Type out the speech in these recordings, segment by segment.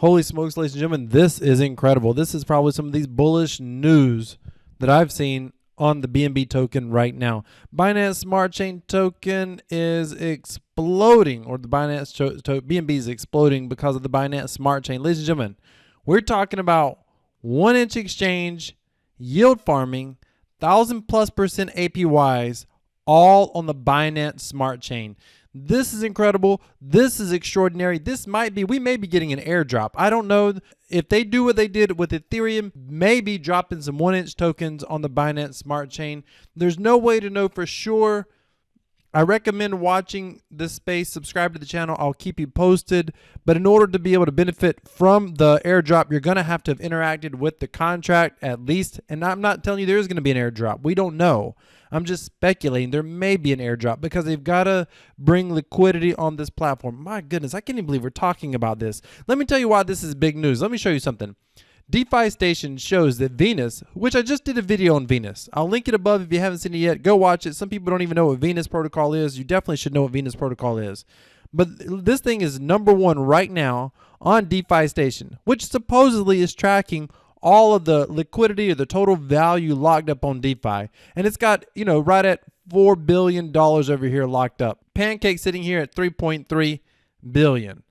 Holy smokes, ladies and gentlemen, this is incredible. This is probably some of these bullish news that I've seen on the BNB token right now. Binance Smart Chain token is exploding, or the BNB is exploding because of the Binance Smart Chain. Ladies and gentlemen, we're talking about 1-inch exchange, yield farming, 1,000+% APYs, all on the Binance Smart Chain. This is incredible. This is extraordinary. We may be getting an airdrop. I don't know if they do what they did with Ethereum, maybe dropping some 1-inch tokens on the Binance Smart Chain. There's no way to know for sure. I recommend watching this space. Subscribe to the channel. I'll keep you posted. But in order to be able to benefit from the airdrop, you're going to have interacted with the contract at least. And I'm not telling you there is going to be an airdrop. We don't know. I'm just speculating there may be an airdrop because they've got to bring liquidity on this platform. My goodness, I can't even believe we're talking about this. Let me tell you why this is big news. Let me show you something. DeFi Station shows that Venus, which I just did a video on Venus. I'll link it above if you haven't seen it yet. Go watch it. Some people don't even know what Venus protocol is. You definitely should know what Venus protocol is. But this thing is #1 right now on DeFi Station, which supposedly is tracking all of the liquidity or the total value locked up on DeFi. And it's got, right at $4 billion over here locked up. Pancake sitting here at 3.3 billion.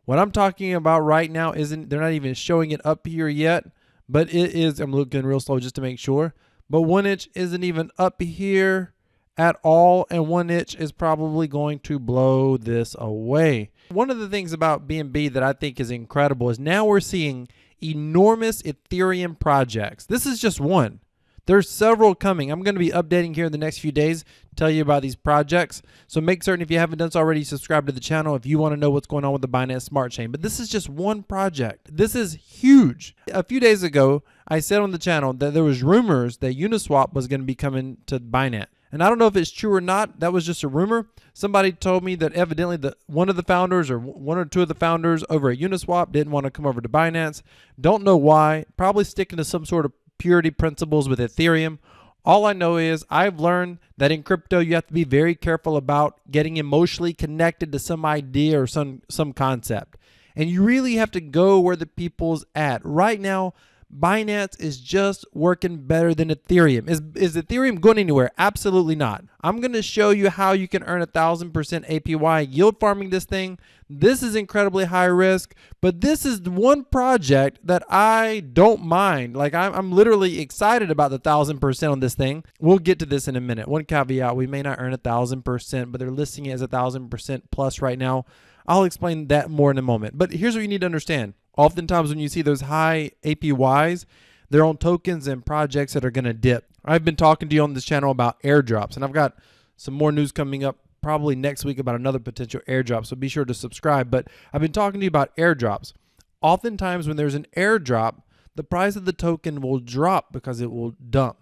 What I'm talking about right now they're not even showing it up here yet, but it is. I'm looking real slow just to make sure. But 1-inch isn't even up here at all, and 1-inch is probably going to blow this away. One of the things about BNB that I think is incredible is now we're seeing enormous Ethereum projects. This is just one. There's several coming. I'm going to be updating here in the next few days, tell you about these projects. So make certain if you haven't done so already, subscribe to the channel if you want to know what's going on with the Binance Smart Chain. But this is just one project. This is huge. A few days ago, I said on the channel that there was rumors that Uniswap was going to be coming to Binance. And I don't know if it's true or not. That was just a rumor. Somebody told me that evidently one of the founders or one or two of the founders over at Uniswap didn't want to come over to Binance. Don't know why. Probably sticking to some sort of purity principles with Ethereum. All I know is I've learned that in crypto, you have to be very careful about getting emotionally connected to some idea or some concept. And you really have to go where the people's at. Right now, Binance is just working better than Ethereum. Is Ethereum going anywhere? Absolutely not. I'm going to show you how you can earn 1,000% APY yield farming this thing. This is incredibly high risk, but this is one project that I don't mind. Like I'm literally excited about the 1,000% on this thing. We'll get to this in a minute. One caveat, we may not earn 1,000%, but they're listing it as 1,000% plus right now. I'll explain that more in a moment. But here's what you need to understand. Oftentimes when you see those high APYs, they're on tokens and projects that are going to dip. I've been talking to you on this channel about airdrops, and I've got some more news coming up probably next week about another potential airdrop, so be sure to subscribe. But I've been talking to you about airdrops. Oftentimes when there's an airdrop, the price of the token will drop because it will dump.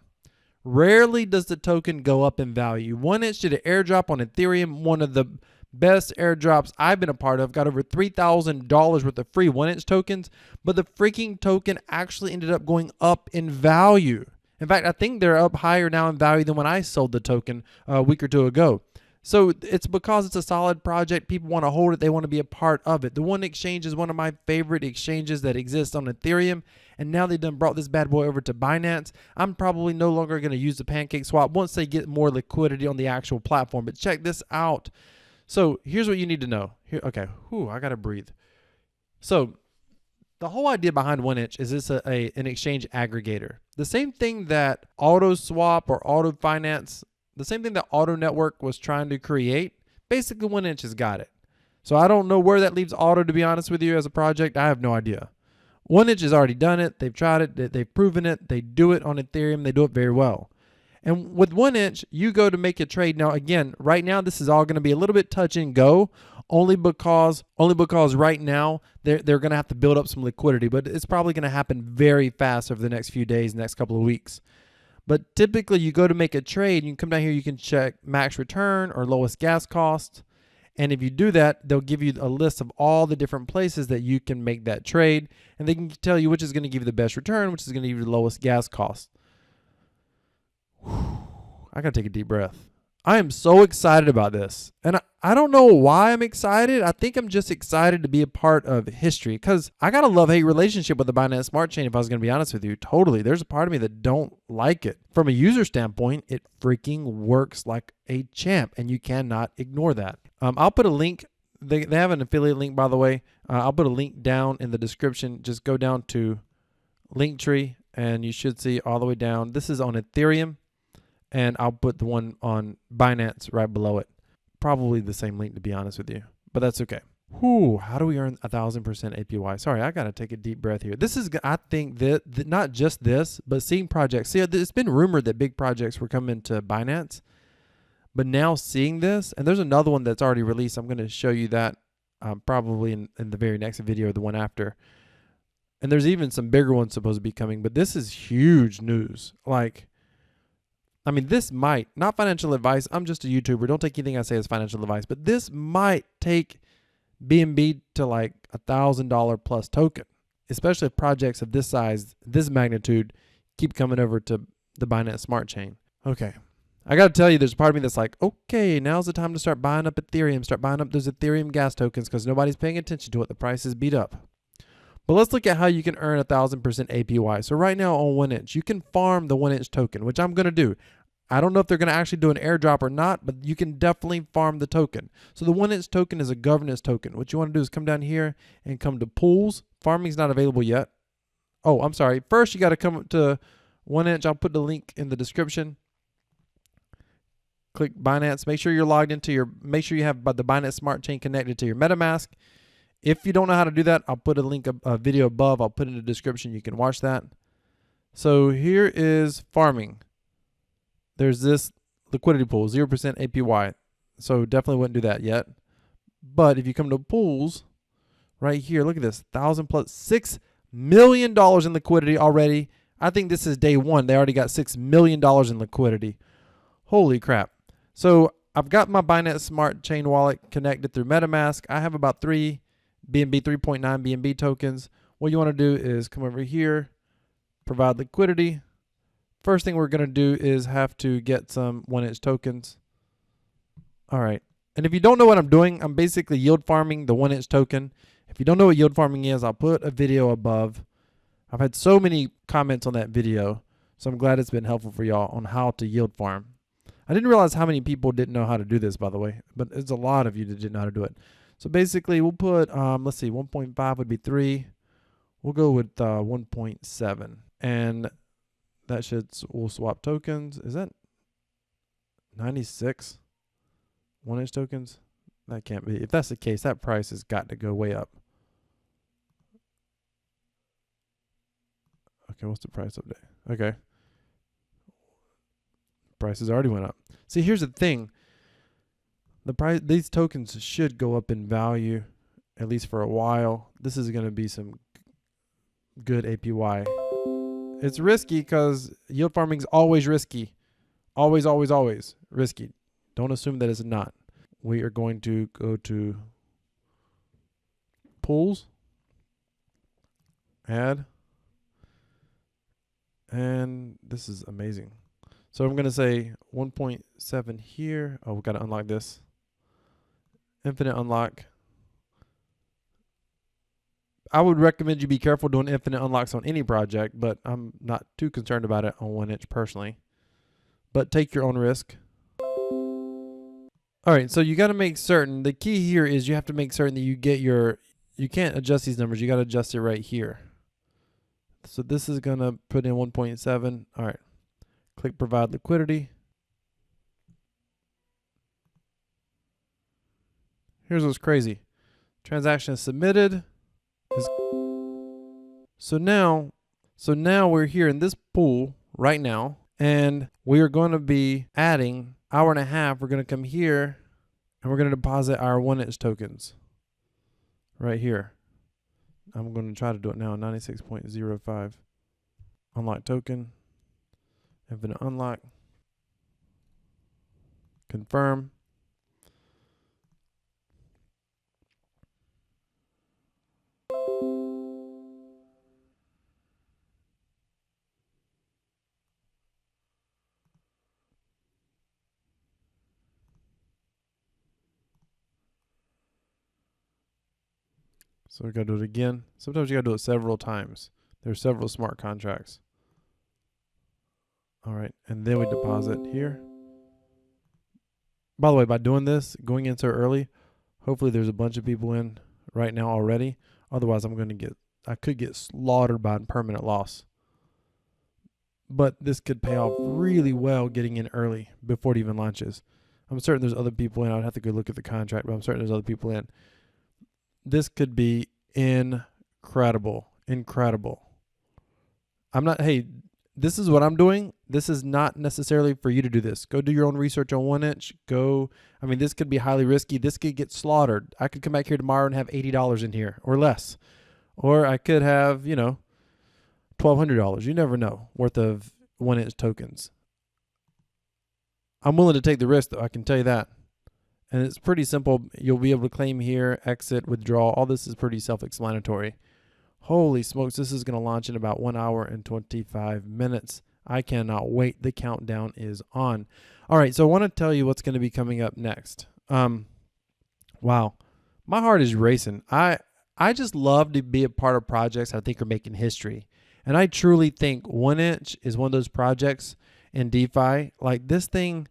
Rarely does the token go up in value. 1-inch did an airdrop on Ethereum, one of the best airdrops I've been a part of, got over $3,000 worth of free 1-inch tokens, but the freaking token actually ended up going up in value. In fact, I think they're up higher now in value than when I sold the token a week or two ago. So it's because it's a solid project. People want to hold it. They want to be a part of it. The One Exchange is one of my favorite exchanges that exists on Ethereum. And now they've done brought this bad boy over to Binance. I'm probably no longer going to use the Pancake Swap once they get more liquidity on the actual platform. But check this out. So here's what you need to know. Okay, I got to breathe. So the whole idea behind 1-inch is it's an exchange aggregator. The same thing that AutoSwap or AutoFinance, the same thing that Auto Network was trying to create, basically 1-inch has got it. So I don't know where that leaves Auto, to be honest with you, as a project. I have no idea. 1-inch has already done it. They've tried it. They've proven it. They do it on Ethereum. They do it very well. And with 1-inch, you go to make a trade. Now, again, right now, this is all going to be a little bit touch and go, only because right now they're going to have to build up some liquidity, but it's probably going to happen very fast over the next few days, next couple of weeks. But typically, you go to make a trade, you can come down here, you can check max return or lowest gas cost. And if you do that, they'll give you a list of all the different places that you can make that trade, and they can tell you which is going to give you the best return, which is going to give you the lowest gas cost. I got to take a deep breath. I am so excited about this. And I don't know why I'm excited. I think I'm just excited to be a part of history because I got a love-hate relationship with the Binance Smart Chain, if I was going to be honest with you. Totally. There's a part of me that don't like it. From a user standpoint, it freaking works like a champ, and you cannot ignore that. I'll put a link. They have an affiliate link, by the way. I'll put a link down in the description. Just go down to Linktree, and you should see all the way down. This is on Ethereum. And I'll put the one on Binance right below it. Probably the same link, to be honest with you, but that's okay. Whew, how do we earn 1,000% APY? Sorry, I got to take a deep breath here. This is, I think that not just this, but seeing projects. See, it's been rumored that big projects were coming to Binance, but now seeing this, and there's another one that's already released. I'm going to show you that probably in the very next video or the one after. And there's even some bigger ones supposed to be coming, but this is huge news. Like, I mean, this might, not financial advice, I'm just a YouTuber, don't take anything I say as financial advice, but this might take BNB to like $1,000 plus token, especially if projects of this size, this magnitude, keep coming over to the Binance Smart Chain. Okay, I got to tell you, there's a part of me that's like, okay, now's the time to start buying up Ethereum, start buying up those Ethereum gas tokens because nobody's paying attention to it, the price is beat up. But let's look at how you can earn 1,000% APY. So right now on 1inch, you can farm the 1inch token, which I'm going to do. I don't know if they're going to actually do an airdrop or not, but you can definitely farm the token. So the 1inch token is a governance token. What you want to do is come down here and come to pools. Farming is not available yet. Oh, I'm sorry. First, you got to come to 1inch. I'll put the link in the description. Click Binance. Make sure you're logged into make sure you have the Binance Smart Chain connected to your MetaMask. If you don't know how to do that, I'll put a link, a video above. I'll put it in the description. You can watch that. So here is farming. There's this liquidity pool, 0% APY. So definitely wouldn't do that yet. But if you come to pools, right here, look at this, 1,000 plus $6 million in liquidity already. I think this is day one. They already got $6 million in liquidity. Holy crap. So I've got my Binance Smart Chain wallet connected through MetaMask. I have about 3.9 BNB tokens. What you want to do is come over here, provide liquidity. First thing we're going to do is have to get some 1inch tokens. All right. And if you don't know what I'm doing, I'm basically yield farming the 1inch token. If you don't know what yield farming is, I'll put a video above. I've had so many comments on that video, so I'm glad it's been helpful for y'all on how to yield farm. I didn't realize how many people didn't know how to do this, by the way, but there's a lot of you that didn't know how to do it. So basically, we'll put, let's see, 1.5 would be 3. We'll go with 1.7. And that we'll swap tokens. Is that 96 1inch tokens? That can't be. If that's the case, that price has got to go way up. Okay, what's the price update? Okay. Prices already went up. See, here's the thing. These tokens should go up in value, at least for a while. This is going to be some good APY. It's risky because yield farming is always risky. Always, always, always risky. Don't assume that it's not. We are going to go to pools, add, and this is amazing. So I'm going to say 1.7 here. Oh, we've got to unlock this. Infinite unlock. I would recommend you be careful doing infinite unlocks on any project, but I'm not too concerned about it on 1inch personally. But take your own risk. All right, so you got to make certain. The key here is you have to make certain that you get you can't adjust these numbers. You got to adjust it right here. So this is going to put in 1.7. All right. Click provide liquidity. Here's what's crazy. Transaction submitted. So now we're here in this pool right now, and we are going to be adding hour and a half. We're going to come here and we're going to deposit our 1inch tokens right here. I'm going to try to do it now. 96.05. Unlock token. Infinite unlock. Confirm. So we got to do it again. Sometimes you got to do it several times. There's several smart contracts. All right, and then we deposit here. By the way, by doing this, going in so early, hopefully there's a bunch of people in right now already. Otherwise, I could get slaughtered by impermanent loss. But this could pay off really well getting in early before it even launches. I'm certain there's other people in. I'd have to go look at the contract, but I'm certain there's other people in. This could be incredible. Incredible. Hey, this is what I'm doing. This is not necessarily for you to do this. Go do your own research on 1inch. This could be highly risky. This could get slaughtered. I could come back here tomorrow and have $80 in here or less. Or I could have, $1,200. You never know, worth of 1inch tokens. I'm willing to take the risk, though. I can tell you that. And it's pretty simple. You'll be able to claim here, exit, withdraw. All this is pretty self-explanatory. Holy smokes, this is going to launch in about 1 hour and 25 minutes. I cannot wait. The countdown is on. All right, so I want to tell you what's going to be coming up next. Wow, my heart is racing. I just love to be a part of projects I think are making history. And I truly think 1inch is one of those projects in DeFi. Like this thing,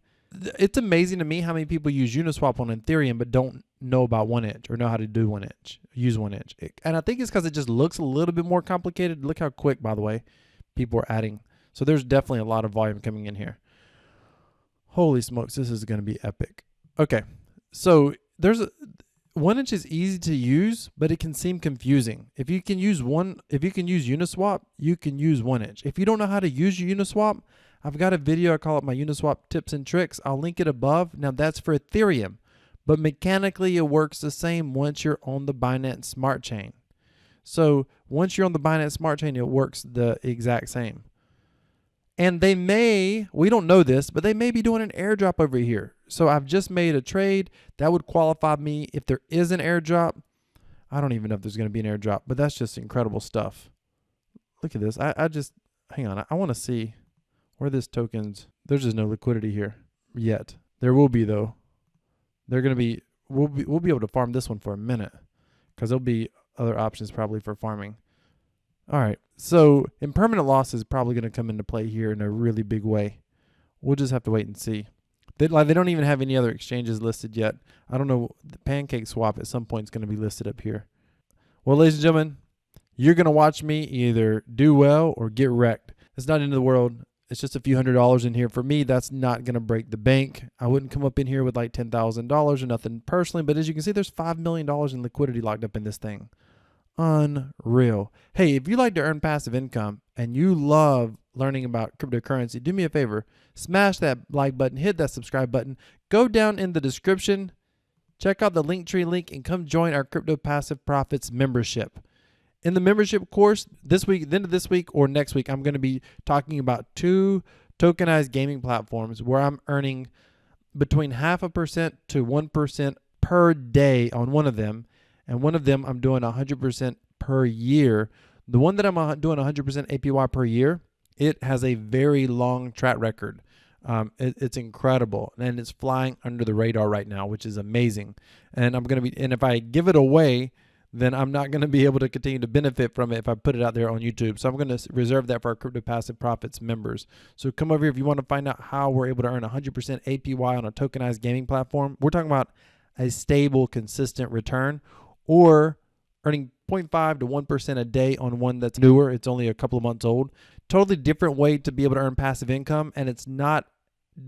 it's amazing to me how many people use Uniswap on Ethereum but don't know about 1inch or know how to do 1inch, use 1inch. And I think it's because it just looks a little bit more complicated. Look how quick, by the way, people are adding. So there's definitely a lot of volume coming in here. Holy smokes, this is going to be epic. Okay, so 1inch is easy to use, but it can seem confusing. If you can use Uniswap, you can use 1inch. If you don't know how to use Uniswap, I've got a video. I call it my Uniswap tips and tricks. I'll link it above. Now that's for Ethereum, but mechanically it works the same once you're on the Binance Smart Chain. So once you're on the Binance Smart Chain, it works the exact same. And we don't know this, but they may be doing an airdrop over here. So I've just made a trade that would qualify me if there is an airdrop. I don't even know if there's going to be an airdrop, but that's just incredible stuff. Look at this. Hang on. I want to see where this token's. There's just no liquidity here yet. There will be though. We'll be able to farm this one for a minute because there'll be other options probably for farming. All right, so impermanent loss is probably going to come into play here in a really big way. We'll just have to wait and see. They don't even have any other exchanges listed yet. I don't know. The Pancake Swap at some point is going to be listed up here. Well, ladies and gentlemen, you're going to watch me either do well or get wrecked. It's not the end of the world. It's just a few $100s in here. For me, that's not going to break the bank. I wouldn't come up in here with like $10,000 or nothing personally, but as you can see, there's $5 million in liquidity locked up in this thing. Unreal. Hey, if you like to earn passive income and you love learning about cryptocurrency, do me a favor, smash that like button, hit that subscribe button, go down in the description, check out the Linktree link, and come join our Crypto Passive Profits membership. In the membership course this week, the end of this week or next week, I'm going to be talking about 2 tokenized gaming platforms where I'm earning between 0.5% to 1% per day on one of them. And one of them I'm doing 100% per year. The one that I'm doing 100% APY per year, it has a very long track record. It's incredible, and it's flying under the radar right now, which is amazing. And if I give it away, then I'm not going to be able to continue to benefit from it if I put it out there on YouTube. So I'm going to reserve that for our Crypto Passive Profits members. So come over here if you want to find out how we're able to earn 100% APY on a tokenized gaming platform. We're talking about a stable, consistent return, or earning 0.5 to 1% a day on one that's newer. It's only a couple of months old. Totally different way to be able to earn passive income, and it's not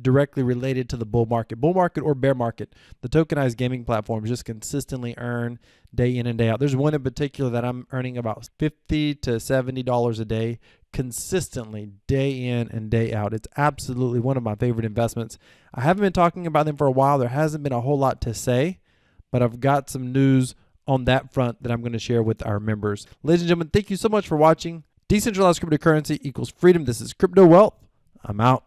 directly related to the bull market or bear market. The tokenized gaming platforms just consistently earn day in and day out. There's one in particular that I'm earning about $50 to $70 a day consistently, day in and day out. It's absolutely one of my favorite investments. I haven't been talking about them for a while. There hasn't been a whole lot to say, but I've got some news on that front that I'm going to share with our members. Ladies and gentlemen, thank you so much for watching. Decentralized cryptocurrency equals freedom. This is Crypto Wealth. I'm out.